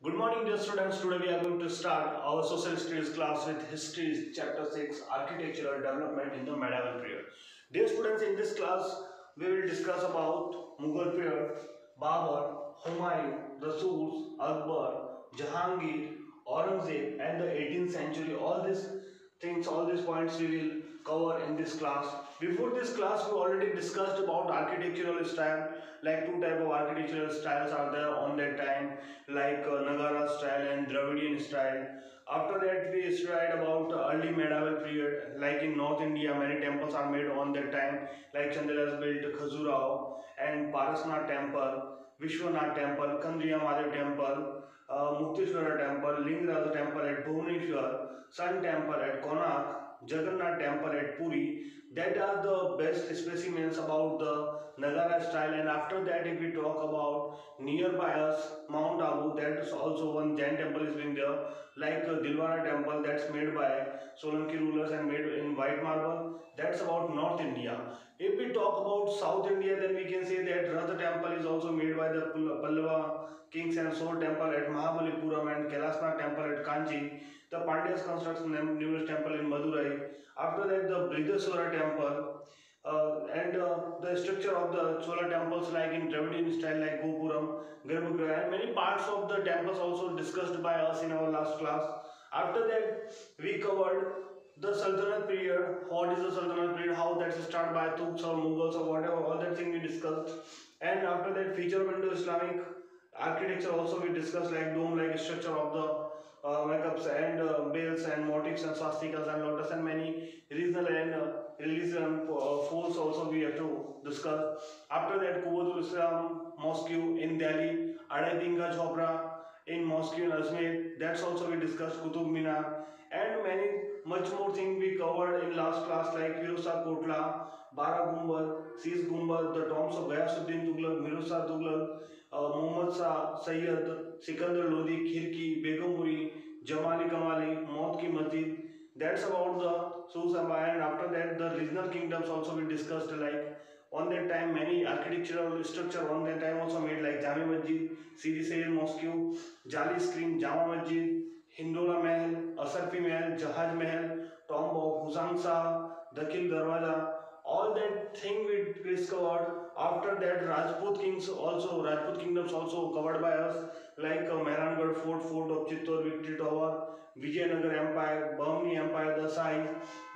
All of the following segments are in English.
Good morning, dear students. Today we are going to start our social studies class with history chapter 6 architectural development in the medieval period. Dear students, in this class we will discuss about Mughal period, Babur, Humayun, the Surs, Akbar, Jahangir, Aurangzeb and the 18th century. All these things, all these points we will cover in this class. Before this class we already discussed about architectural style, like two type of architectural styles are there on that time, like Nagara style and Dravidian style. After that we studied about early medieval period, like in North India many temples are made on that time, like Chandela's built Khajuraho and Parasnath temple, Vishwanath temple, Kandriya Mahadev temple, Mukteshwara temple, Lingaraja temple at Bhubaneswar, Sun temple at Konark, Jagannath temple at Puri. That are the best specimens about the Nagara style. And after that, if we talk about nearby us, Mount Abu, that is also one Jain temple is being there, like Dilwara temple that's made by Solanki rulers and made in white marble. That's about North India. If we talk about South India, then we can say that Ratha temple is also made by the Pallava kings, and Sol temple at Mahabalipuram and Kailasnath temple at Kanchi. The Pandyas constructs numerous temple in Madurai. After that, the Bridhaswara temple and the structure of the Chola temples, like in Dravidian style, like Gopuram, Garbhagriha, and many parts of the temples also discussed by us in our last class. After that, we covered the Sultanate period. What is the Sultanate period? How that's started by Turks or Mughals or whatever. All that thing we discussed. And after that, feature of Indo-Islamic architecture also we discussed, like dome-like structure of the makeups and bells and motifs and swastikas and lotus and many regional and religion force also we have to discuss. After that, Quwwatul Islam Mosque in Delhi, Adai Chopra in Mosque in Ajmer, that's also we discussed, Qutub Minar, and many much more thing we covered in last class, like Firoza Kotla, Bara Gumbad, Sis Gumbad, the tombs of Ghayasuddin Tughlaq, Mirza Tughlaq, Muhammad Shah, Sayyid, Sikandar Lodi, Khirki, Begumuri, Jamali Kamali, Maut Ki Masjid. That's about the Sus Empire. And after that, the regional kingdoms also we discussed, like on that time many architectural structure on that time also made, like Jami Masjid, Sidi Sayyid Mosque, Jali Screen, Jama Masjid, Hindola Mahal, Asarfi Mahal, Jahaj Mahal, Tomb of Husang Shah, Dakil Darwaja. All that thing we discovered. After that, Rajput kingdoms also covered by us, like Mehrangarh Fort, Fort of Chittor, Victory Tower, Vijayanagar Empire, Bahmani Empire, the Sai.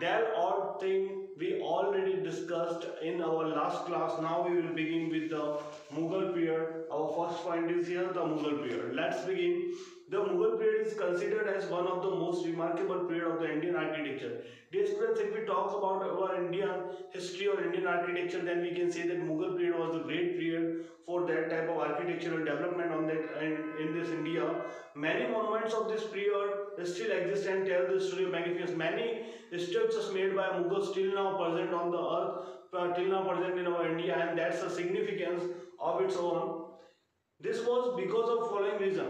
That all thing we already discussed in our last class. Now we will begin with the Mughal period. Our first point is here, the Mughal period. Let's begin. The Mughal period is considered as one of the most remarkable period of the Indian architecture. Dear students, if we talk about our Indian history or Indian architecture, then we can say that Mughal period was a great period for that type of architectural development on that in this India. Many monuments of this period still exist and tell the story of magnificence. Many structures made by Mughals still now present on the earth, till now present in our India, and that's a significance of its own. This was because of following reason.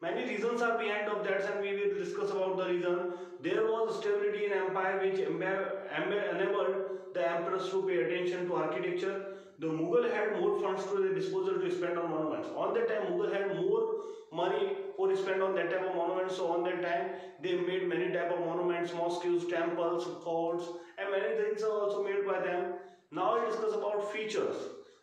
Many reasons are behind of that, and we will discuss about the reason. There was stability in empire which enabled the emperors to pay attention to architecture. The Mughal had more funds to their disposal to spend on monuments. On that time, Mughal had more money for spend on that type of monuments. So on that time, they made many type of monuments, mosques, temples, forts, and many things are also made by them. Now we discuss about features.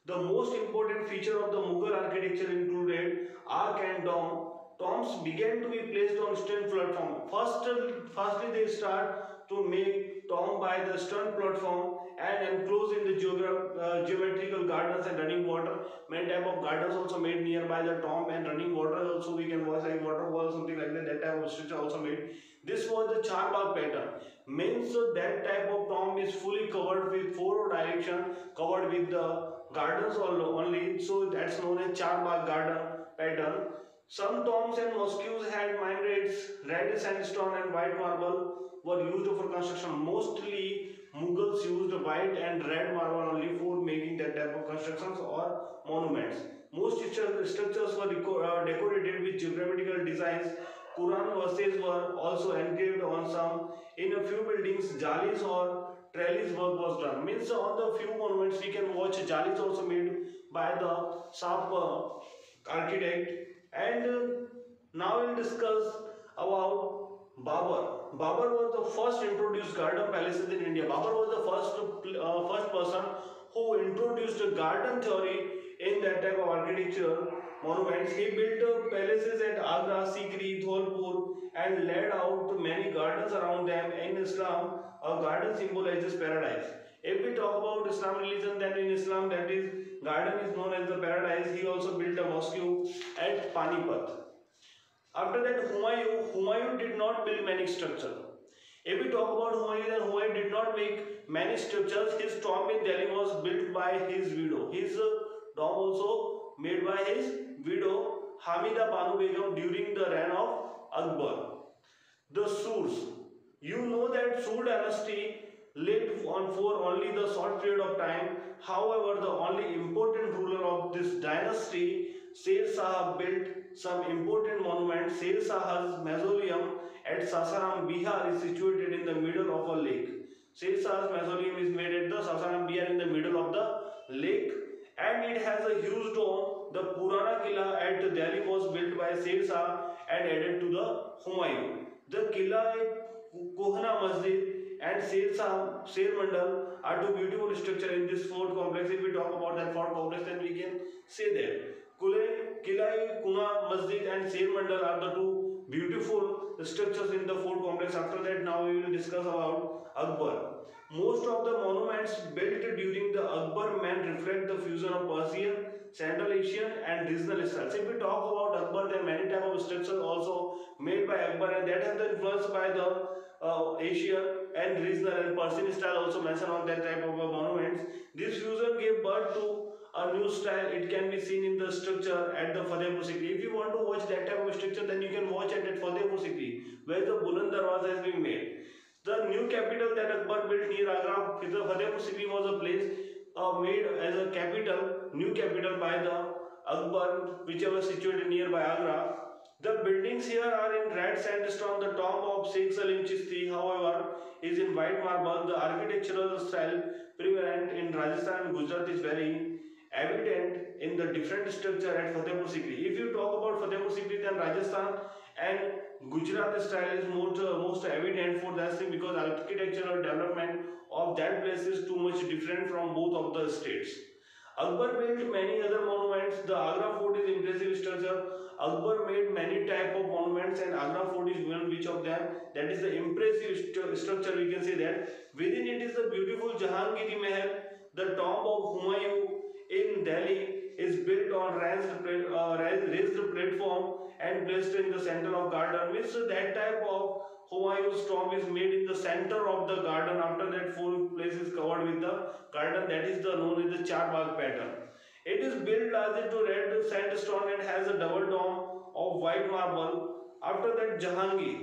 The most important feature of the Mughal architecture included arch and dome. Tombs began to be placed on stone platform. Firstly, they start to make tomb by the stone platform and enclosed in the geometrical gardens and running water. Many type of gardens also made nearby the tomb, and running water also we can watch, like waterfall, something like that. That type of structure also made. This was the charbagh pattern. Means that type of tomb is fully covered with four direction, covered with the gardens only. So that's known as charbagh garden pattern. Some tombs and mosques had minarets, red sandstone and white marble were used for construction. Mostly Mughals used white and red marble only for making that type of constructions or monuments. Most structures were decorated with geometrical designs. Quran verses were also engraved on some. In a few buildings, jalis or trellis work was done. Means on the few monuments we can watch jalis also made by the sharp architect. And Now we'll discuss about Babur. Babur was the first introduced garden palaces in India. Babur was the first person who introduced a garden theory in that type of architecture monuments. He built palaces at Agra, Sikri, Dholpur, and laid out many gardens around them. In Islam, a garden symbolizes paradise. If we talk about Islam religion, then in Islam, that is, garden is known as the paradise. He also built a mosque at Panipat. After that, Humayun did not build many structures. If we talk about Humayun, then Humayun did not make many structures. His tomb in Delhi was built by his widow. His tomb also made by his widow Hamida Banu Begum during the reign of Akbar. The Surs. You know that Sur dynasty lived on for only the short period of time. However, the only important ruler of this dynasty, Sher Shah, built some important monuments. Sher Shah's mausoleum at Sasaram, Bihar is situated in the middle of a lake. Sher Shah's mausoleum is made at the Sasaram, Bihar, in the middle of the lake, and it has a huge dome. The Purana Killa at Delhi was built by Sher Shah and added to the Humayun. The Killa, Kohana Masjid, and Sher Mandal are two beautiful structures in this fort complex. If we talk about that fort complex, then we can say that Killa, Kuna Masjid, and Sher Mandal are the two beautiful structures in the fort complex. After that, now we will discuss about Akbar. Most of the monuments built during the Akbar man reflect the fusion of Persian, Central Asian, and regional styles. If we talk about Akbar, there are many types of structures also made by Akbar, and that have been influenced by the Asian and regional and Persian style also mentioned on that type of monuments. This fusion gave birth to a new style. It can be seen in the structure at the Fatehpur Sikri. If you want to watch that type of structure, then you can watch it at Fatehpur Sikri, where the Buland Darwaza has been made. The new capital that Akbar built near Agra, Fatehpur Sikri, was a place made as a capital, new capital by the Akbar, which was situated nearby Agra. The buildings here are in red sandstone. The tomb of Sheikh Salim Chishti, however, is in white marble. The architectural style prevalent in Rajasthan and Gujarat is very evident in the different structure at Fatehpur Sikri. If you talk about Fatehpur Sikri, then Rajasthan and Gujarat style is most evident for that thing, because architectural development of that place is too much different from both of the states. Akbar built many other monuments. The Agra fort is impressive structure. Akbar made many type of monuments, and Agra fort is one which of them. That is the impressive structure, we can say that. Within it is the beautiful Jahangiri Mahal. The tomb of Humayun in Delhi is built on raised platform and placed in the center of garden. Which that type of Humayun's tomb is made in the center of the garden. After that, full place is covered with the garden. That is the known as the Char Bagh pattern. It is built largely to red sandstone and has a double dome of white marble. After that, Jahangir.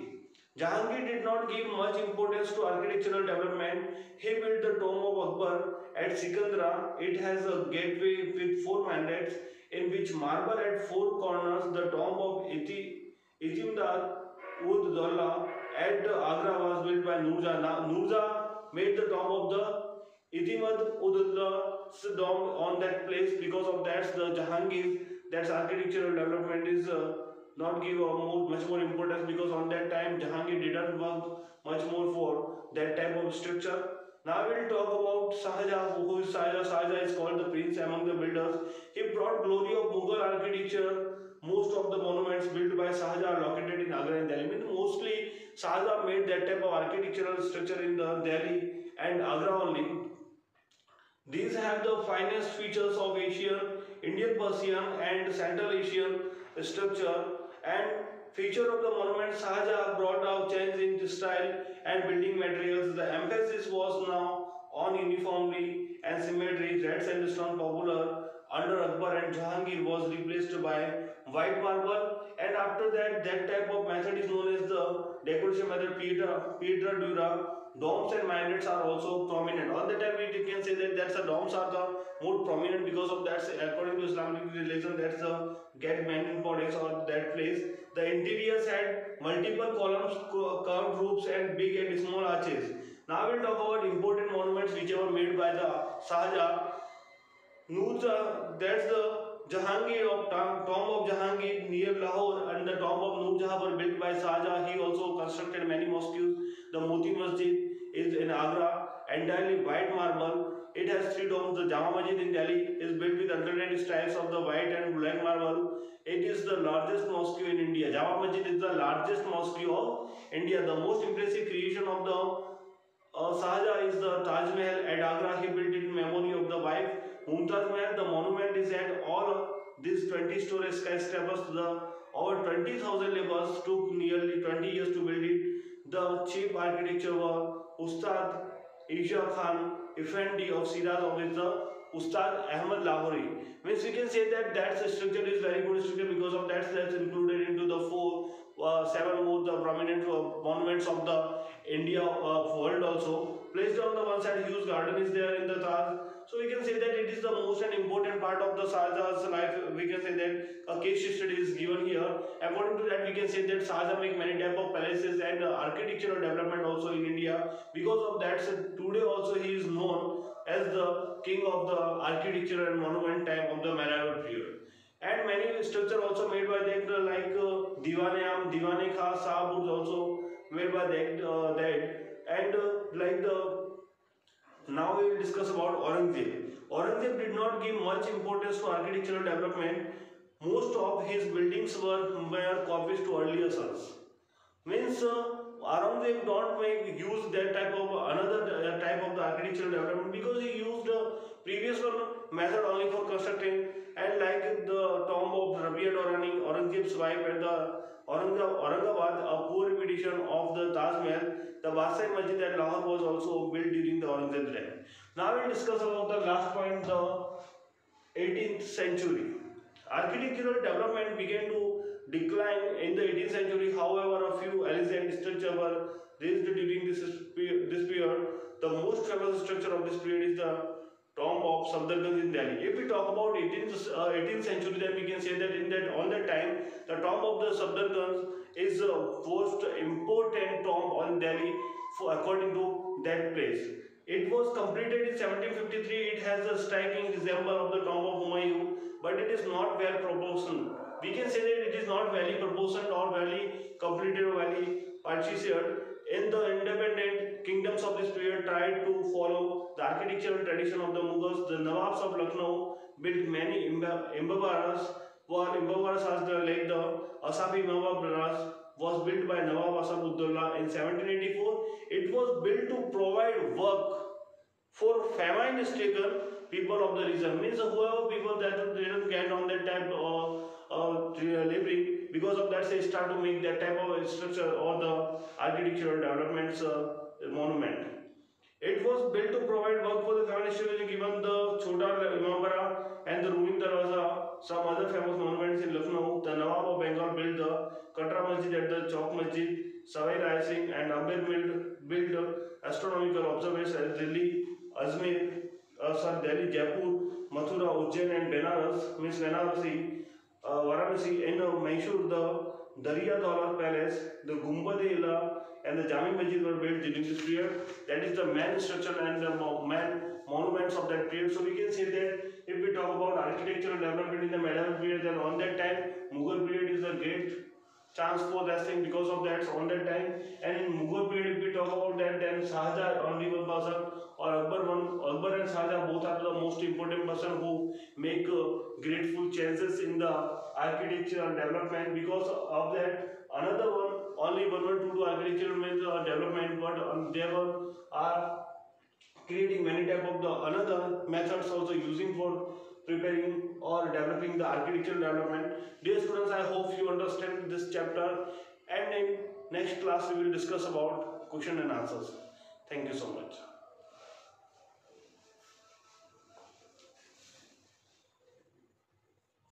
Jahangir did not give much importance to architectural development. He built the tomb of Akbar at Sikandra. It has a gateway with 4 minarets in which marble at 4 corners. The tomb of Itimdad Ud Daula at Agra was built by Nurja. Nurja made the tomb of the Itimad Udullah tomb on that place. Because of that, the Jahangir, that's architectural development is not give much more importance, because on that time Jahangir didn't work much more for that type of structure. Now we will talk about Shahjahan. Who is Shahjahan? Shahjahan is called the prince among the builders. He brought glory of Mughal architecture. Most of the monuments built by Shahjahan are located in Agra and Delhi. Mostly Shahjahan made that type of architectural structure in the Delhi and Agra only. These have the finest features of Asian, Indian, Persian and Central Asian structure. And feature of the monument, Shahjahan brought out change in the style and building materials. The emphasis was now on uniformity and symmetry. Red sandstone, popular under Akbar and Jahangir, was replaced by white marble. And after that, that type of method is known as the decoration method, Pietra Dura. Domes and minarets are also prominent. On the time we can say that the domes are the more prominent, because of that, according to Islamic religion, that's the get main importance of that place. The interiors had multiple columns, curved roofs and big and small arches. Now we'll talk about important monuments which were made by the Shahjahan. Nurja, that's the Jahangir of tomb of Jahangir near Lahore and the tomb of Noor Jahan were built by Shah Jahan. He also constructed many mosques. The Moti Masjid is in Agra, entirely white marble. It has three domes. The Jama Masjid in Delhi is built with alternate styles of the white and black marble. It is the largest mosque in India. Jama Masjid is the largest mosque of India. The most impressive creation of the Shah Jahan is the Taj Mahal at Agra. He built it in memory of the wife Mumtaz Mahal. The monument is at all these 20-story skyscrapers. The over 20,000 laborers took nearly 20 years to build it. The chief architecture were Ustad Isha Khan Effendi of Shiraz, of which the Ustad Ahmad Lahori. Means we can say that that structure is very good structure, because of that's included into the seven more the prominent monuments of the India world also. Placed on the one side, huge garden is there in the Taj. So we can say that it is the most and important part of the Shah Jahan's life. We can say that a case study is given here. According to that, we can say that Shah Jahan make many type of palaces and architectural development also in India. Because of that, so today also he is known as the king of the architecture and monument time of the medieval period. And many structure also made by that like Diwane Khan Sahab was also made by that and like the now we will discuss about Aurangzeb. Aurangzeb did not give much importance to architectural development. Most of his buildings were mere copies to earlier sons. Means Aurangzeb don't make use that type of another type of the architectural development, because he used the previous one method only for constructing. And like the tomb of Rabia Dorani, Aurangzeb's wife, and the Aurangabad, a poor imitation of the Taj Mahal. The Vasai Masjid at Lahore was also built during the Aurangzeb's reign. Now we will discuss about the last point, the 18th century. Architectural development began to decline in the 18th century. However, a few elegant structures were raised during this period. The most famous structure of this period is the tomb of Safdarganj in Delhi. If we talk about 18th century, then we can say that on that time, the tomb of the Safdarganj is the most important tomb on Delhi according to that place. It was completed in 1753. It has a striking resemblance of the tomb of Humayun, but it is not well proportioned. We can say that it is not very proportioned or very completed or very partitioned. In the independent kingdoms of this period tried to follow the architectural tradition of the Mughals. The Nawabs of Lucknow built many imbabaras, while imbabaras as like the Asafi Imbabaras was built by Nawab Asaduddaulah in 1784. It was built to provide work for famine-stricken people of the region. Means whoever people that didn't get on that type of laboring, because of that they start to make that type of structure or the architectural developments monument. It was built to provide work for the famine-stricken, given the Chota Imambara and the ruling Darwaza, some other famous monuments in Lucknow. The Nawab of Bengal built the Katra Masjid at the Chowk Masjid. Savai Rai Singh and Ambir built astronomical observations at Delhi, Ajmer, Delhi, Jaipur, Mathura, Ujjain and Benares, means Varanasi, and Mysore, the Darya Daulat Palace, the Gumbad-e-Ila and the Jami Masjid were built during this period. That is the main structure and the main monuments of that period. So we can say that if we talk about architectural development in the medieval period, then on that time Mughal period is a great chance for that thing, because of that on that time. And in Mughal period, if we talk about that, then Shah Jahan only one person, or Akbar and Shah Jahan both are the most important person who make grateful chances in the architecture and development. Because of that, another one only one or two architectural development, but there are creating many type of the another methods also using for preparing or developing the architectural development. Dear students, I hope you understand this chapter, and in next class we will discuss about question and answers. Thank you so much.